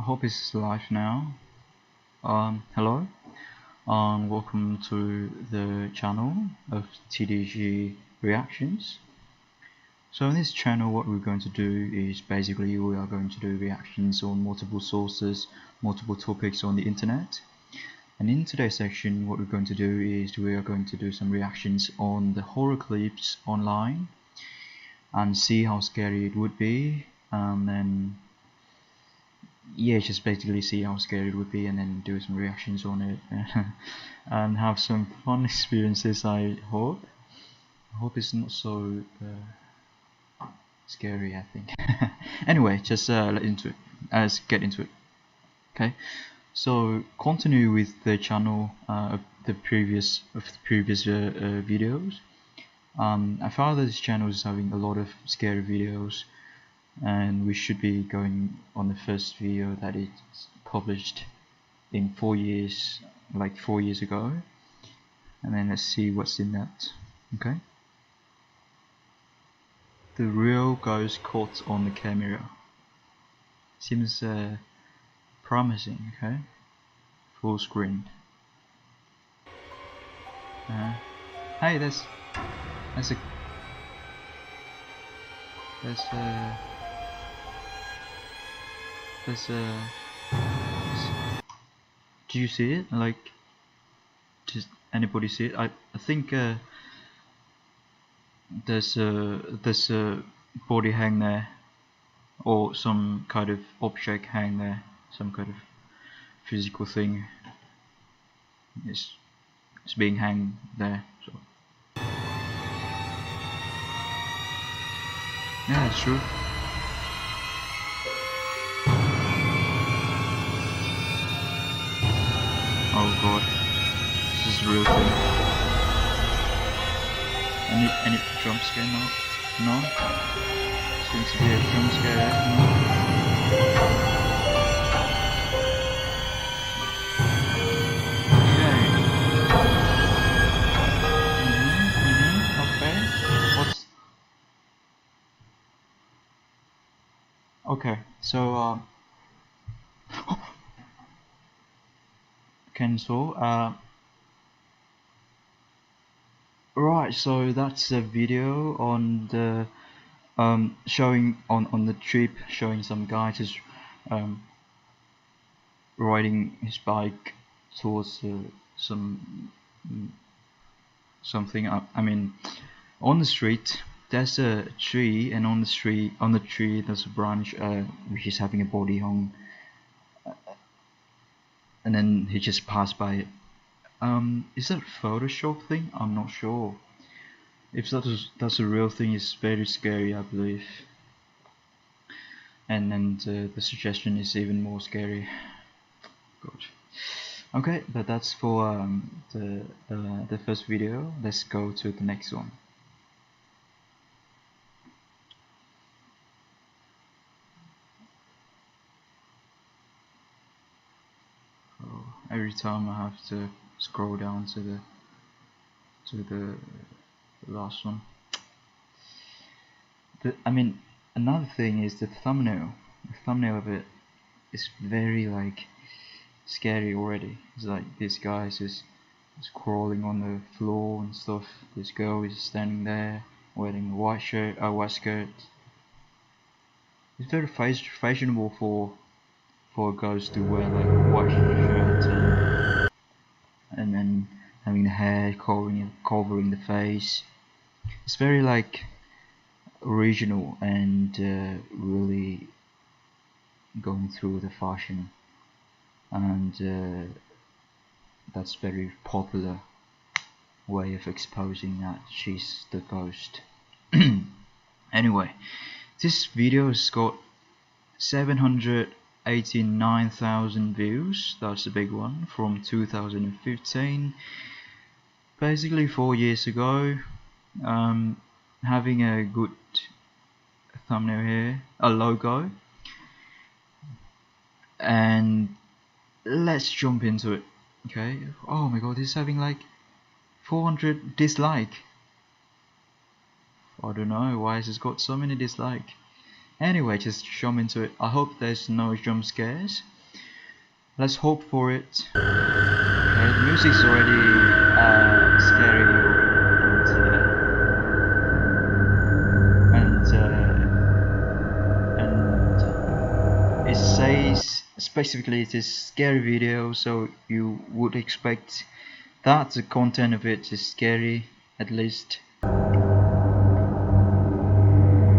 hope it's live now. Hello, welcome to the channel of TDG reactions. So in this channel, what we're going to do is basically we are going to do reactions on multiple sources, multiple topics on the internet. And in today's section, what we're going to do is we are going to do some reactions on the horror clips online and see how scary it would be, and then just basically see how scary it would be and then do some reactions on it and have some fun experiences. I hope it's not so scary, I think. Anyway, just let's get into it. Okay, so continue with the channel of the previous videos. I found that this channel is having a lot of scary videos, and we should be going on the first video that it's published in 4 years, like 4 years ago, and then let's see what's in that. Okay, the real ghost caught on the camera seems promising. Okay, full screen. Hey, that's do you see it? Like, does anybody see it? I think there's a body hang there, or some kind of object hang there, some kind of physical thing is being hanged there. So yeah, that's true. Oh god, this is a real thing. Any jump scare now? No? Seems to be a jump scare there. No? Okay, so cancel. Right, so that's a video on the showing on the trip, showing some guy just riding his bike towards something. I mean, on the street there's a tree, and on the tree there's a branch which is having a body hung, and then he just passed by it. Is that a Photoshop thing? I'm not sure. If that's a real thing, it's very scary, I believe. And then the suggestion is even more scary. God. Okay, but that's for the first video. Let's go to the next one. Oh, every time I have to scroll down to the last one. I mean, another thing is the thumbnail. The thumbnail of it is very like scary already. It's like this guy is just crawling on the floor and stuff. This girl is standing there wearing a white skirt. It's very fashionable for girls to wear like a white shirt and then having the hair covering the face. It's very like original and really going through the fashion, and that's very popular way of exposing that she's the ghost. Anyway, this video has got 789,000 views. That's a big one, from 2015, basically 4 years ago. Having a good thumbnail here, a logo, and let's jump into it. Okay, oh my god, this is having like 400 dislike. I don't know why it's got so many dislike. Anyway, just jump into it. I hope there's no jump scares. let's hope for it. The music's already scary, and it says specifically it is scary video, so you would expect that the content of it is scary, at least.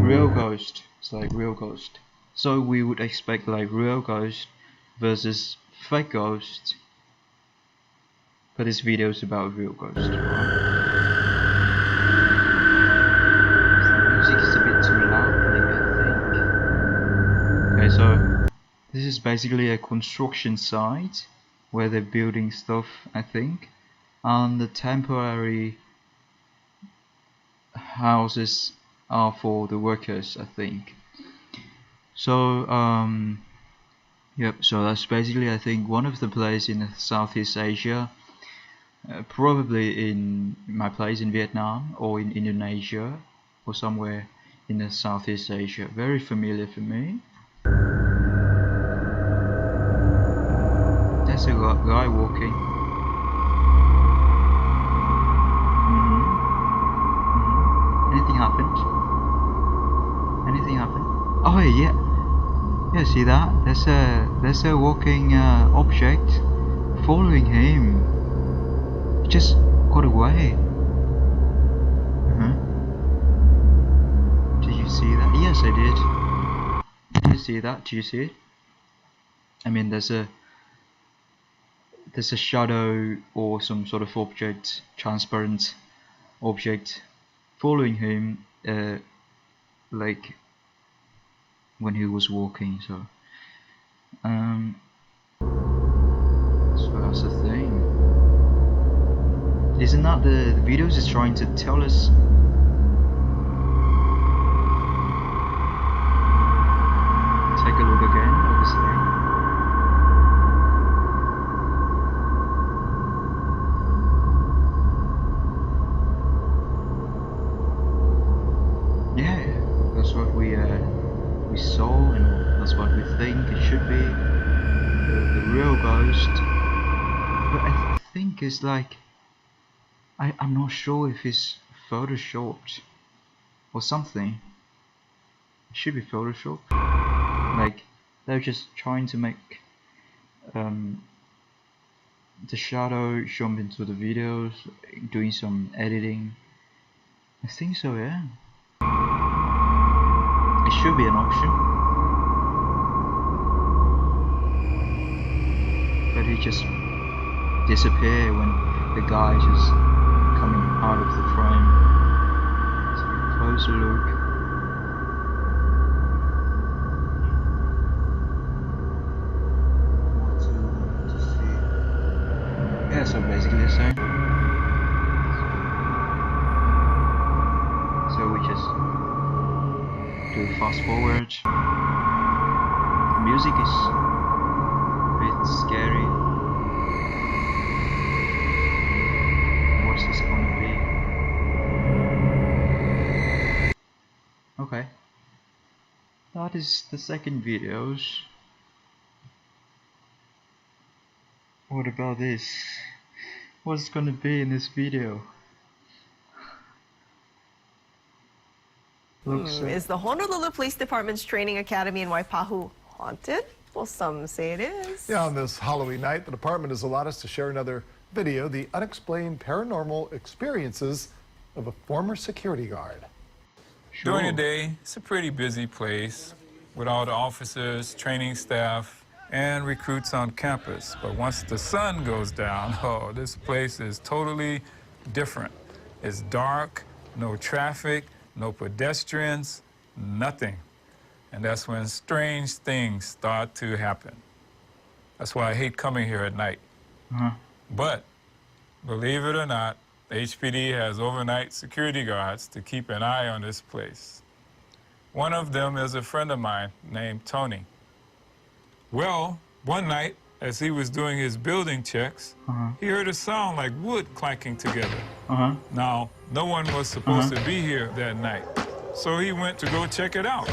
Real ghost, it's like real ghost. So we would expect like real ghost versus fake ghost. But this video is about real ghost. Right? The music is a bit too loud, maybe, I think. Okay, so this is basically a construction site where they're building stuff, I think. And the temporary houses are for the workers, I think. So yep, so that's basically, I think, one of the places in Southeast Asia, probably in my place in Vietnam or in Indonesia or somewhere in the Southeast Asia. Very familiar for me. There's a guy walking. Anything happened? Anything happened? Oh yeah. Yeah, see that? There's a walking object following him. He just got away. Did you see that? Yes, I did. Did you see that? Do you see it? I mean, there's a shadow or some sort of object, transparent object, following him, like when he was walking. So that's the thing. Isn't that the videos is trying to tell us? Take a look again, obviously. Yeah, that's what we saw, and that's what we think it should be. The real ghost. But I think it's like, I'm not sure if it's photoshopped or something. It should be photoshopped. Like they're just trying to make the shadow jump into the videos, doing some editing. I think so, yeah. It should be an option. But he just disappeared when the guy just coming out of the frame. Let's take a closer look. What to see? Yeah, so basically the same. So we just do a fast forward. The music is a bit scary. What's this gonna be? Okay. That is the second videos. What about this? What's gonna be in this video? Is the Honolulu Police Department's training academy in Waipahu haunted? Well, some say it is. Yeah, on this Halloween night, the department has allowed us to share another video, the unexplained paranormal experiences of a former security guard. Sure. During the day, it's a pretty busy place with all the officers, training staff, and recruits on campus. But once the sun goes down, oh, this place is totally different. It's dark, no traffic, no pedestrians, nothing. And that's when strange things start to happen. That's why I hate coming here at night. But believe it or not, the HPD has overnight security guards to keep an eye on this place. One of them is a friend of mine named Tony. Well, one night, as he was doing his building checks, he heard a sound like wood clanking together. Now, no one was supposed to be here that night, so he went to go check it out.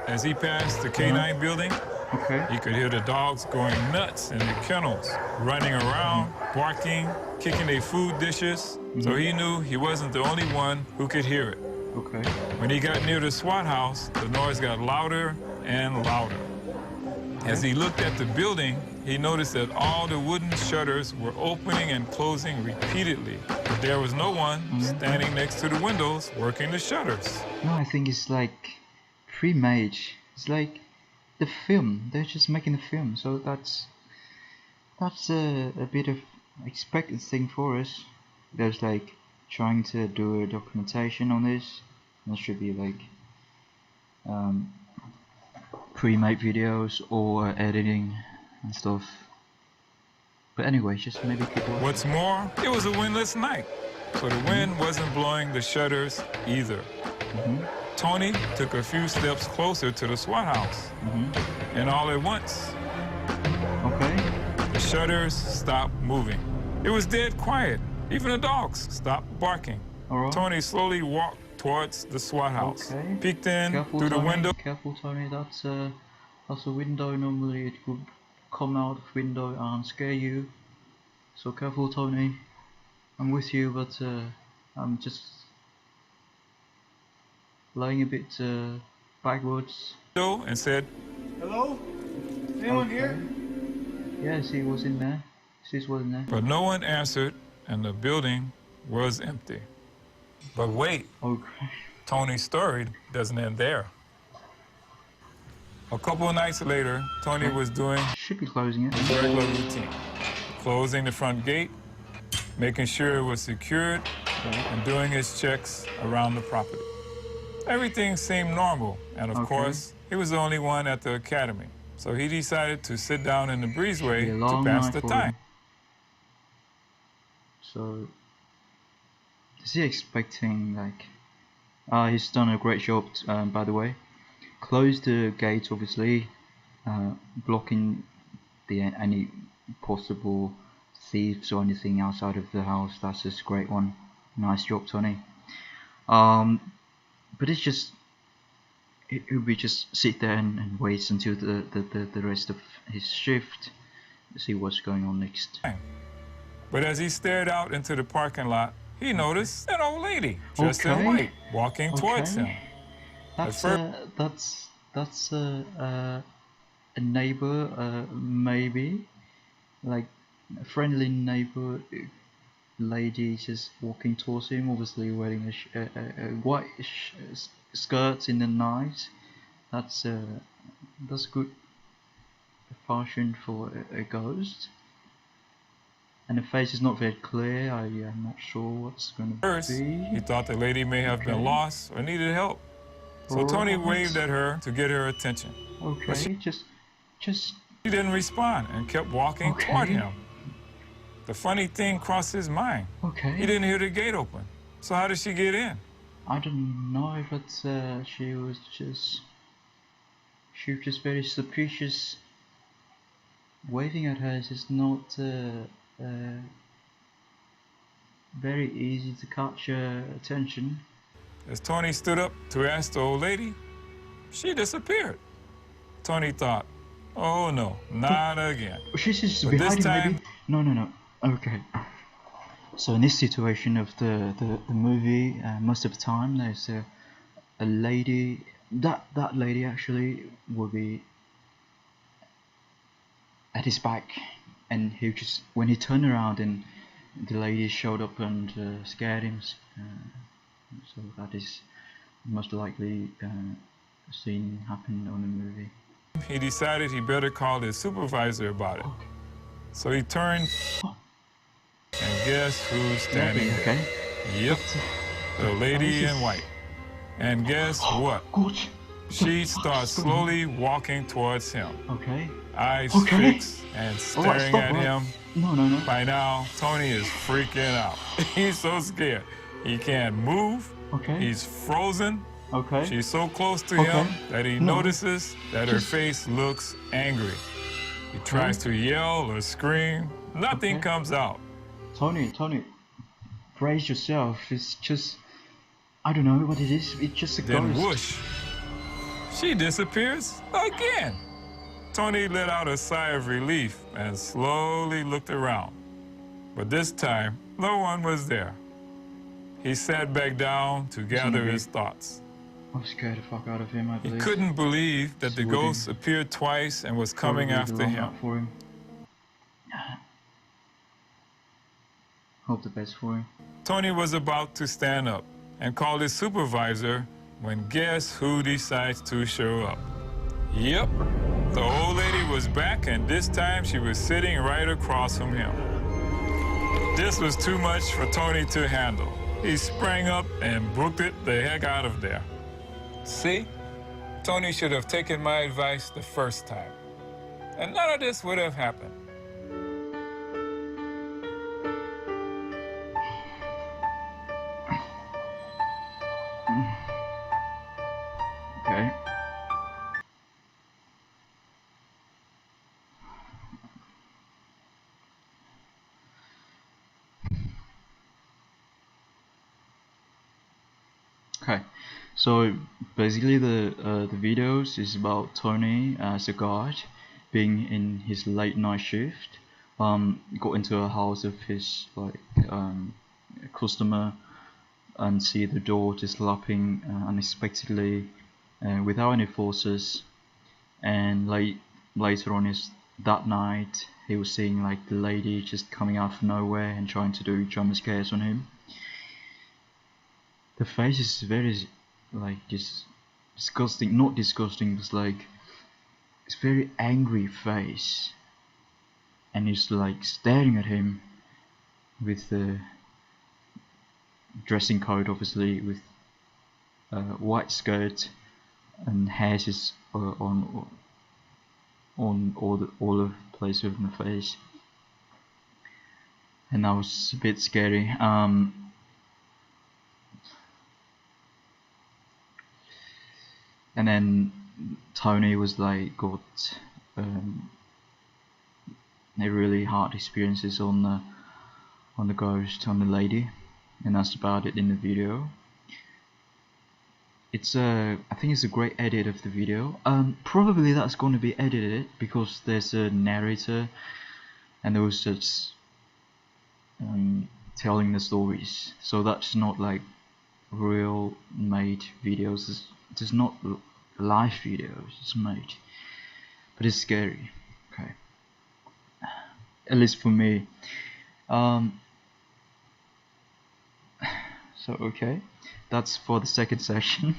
As he passed the K-9 building, Okay. He could hear the dogs going nuts in the kennels, running around, barking, kicking their food dishes. So he knew he wasn't the only one who could hear it. Okay. When he got near the SWAT house, the noise got louder and louder. As he looked at the building, he noticed that all the wooden shutters were opening and closing repeatedly, but there was no one standing next to the windows working the shutters. No, I think it's like pre-made. It's like the film. They're just making the film, so that's a bit of expected thing for us. There's like trying to do a documentation on this. There should be like pre-made videos or editing and stuff. But anyway, just maybe keep watching. What's more, it was a windless night, so the wind wasn't blowing the shutters either. Tony took a few steps closer to the SWAT house, and all at once, Okay. the shutters stopped moving. It was dead quiet. Even the dogs stopped barking. Alright. Tony slowly walked towards the SWAT house, Okay. peeked in Careful, through the Tony. window. Careful, Tony. That's a window. Normally, it could come out of window and scare you. So careful, Tony. I'm with you, but I'm just lying a bit backwards. And said, Hello? Anyone here? Yes, he was in there. Sis was in there. but no one answered, and the building was empty. But wait, Okay. Tony's story doesn't end there. A couple of nights later, Tony was doing Should be closing it. his regular routine, closing the front gate, making sure it was secured, and doing his checks around the property. Everything seemed normal, and of Okay. course, he was the only one at the academy. So he decided to sit down in the breezeway Be a to long pass night the for time. him. So, is he expecting like? He's done a great job, by the way. Closed the gates, obviously, blocking any possible thieves or anything outside of the house. That's just a great one. Nice job, Tony. But it's just it would be just sit there and wait until the rest of his shift to see what's going on next. But as he stared out into the parking lot, he noticed an old lady dressed in Okay. white walking towards Okay. him. That's a neighbor, maybe, like a friendly neighbor lady just walking towards him, obviously wearing a white skirt in the night. That's good fashion for a ghost. And the face is not very clear. I am not sure what's going to First, be. he thought the lady may have been Okay. lost or needed help. So Tony Alright. waved at her to get her attention. Okay, just She didn't respond and kept walking Okay. toward him. The funny thing crossed his mind. okay. He didn't hear the gate open. So how did she get in? I don't know, but she was just very suspicious. Waving at her is just not very easy to catch her attention. As Tony stood up to ask the old lady, she disappeared. Tony thought, oh no, not again. She's just But behind this him, time- maybe. No. Okay. So in this situation of the movie, most of the time there's a lady. That lady actually will be at his back, and he just when he turned around and the lady showed up and scared him. So that is most likely scene happened on the movie. He decided he better call his supervisor about it. So he turned, and guess who's standing there? Okay. Yep, the lady in white. And guess what? Good. She starts slowly walking towards him, Okay. eyes Okay. fixed and Alright, staring stop, at right. him. No. By now, Tony is freaking out. He's so scared. He can't move. Okay. He's frozen. Okay. She's so close to Okay. him that he No. notices that her Just- face looks angry. He tries to yell or scream. Nothing Okay. comes out. Tony, brace yourself. It's just, I don't know what it is. It's just a Then ghost. whoosh, she disappears again. Tony let out a sigh of relief and slowly looked around. But this time, no one was there. He sat back down to gather his thoughts. I've scared the fuck out of him, I He believe. couldn't believe that the Woody. ghost appeared twice and was coming Probably after the long him. night for him. Hope the best for him. Tony was about to stand up and call his supervisor when guess who decides to show up? Yep, the old lady was back, and this time she was sitting right across from him. This was too much for Tony to handle. He sprang up and booked it the heck out of there. See? Tony should have taken my advice the first time. And none of this would have happened. Okay. Okay, so basically the videos is about Tony as a guard being in his late night shift, got into a house of his customer and see the door just slapping unexpectedly without any forces, and later on that night he was seeing like the lady just coming out of nowhere and trying to do jump scares on him. The face is very like disgusting, not disgusting, but like it's very angry face, and he's like staring at him with the dressing code, obviously with white skirt and hairs is on all the places in the face, and that was a bit scary. And then Tony was like got a really hard experiences on the ghost, on the lady, and that's about it in the video. It's I think it's a great edit of the video. Probably that's going to be edited because there's a narrator and there was just telling the stories, so that's not like real made videos. It's not live videos, it's made, but it's scary. Okay, at least for me. So okay, that's for the second session.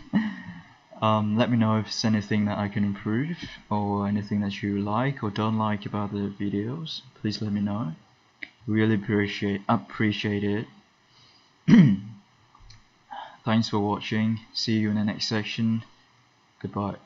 Let me know if there's anything that I can improve or anything that you like or don't like about the videos. Please let me know. Really appreciate it. Thanks for watching. See you in the next section. Goodbye.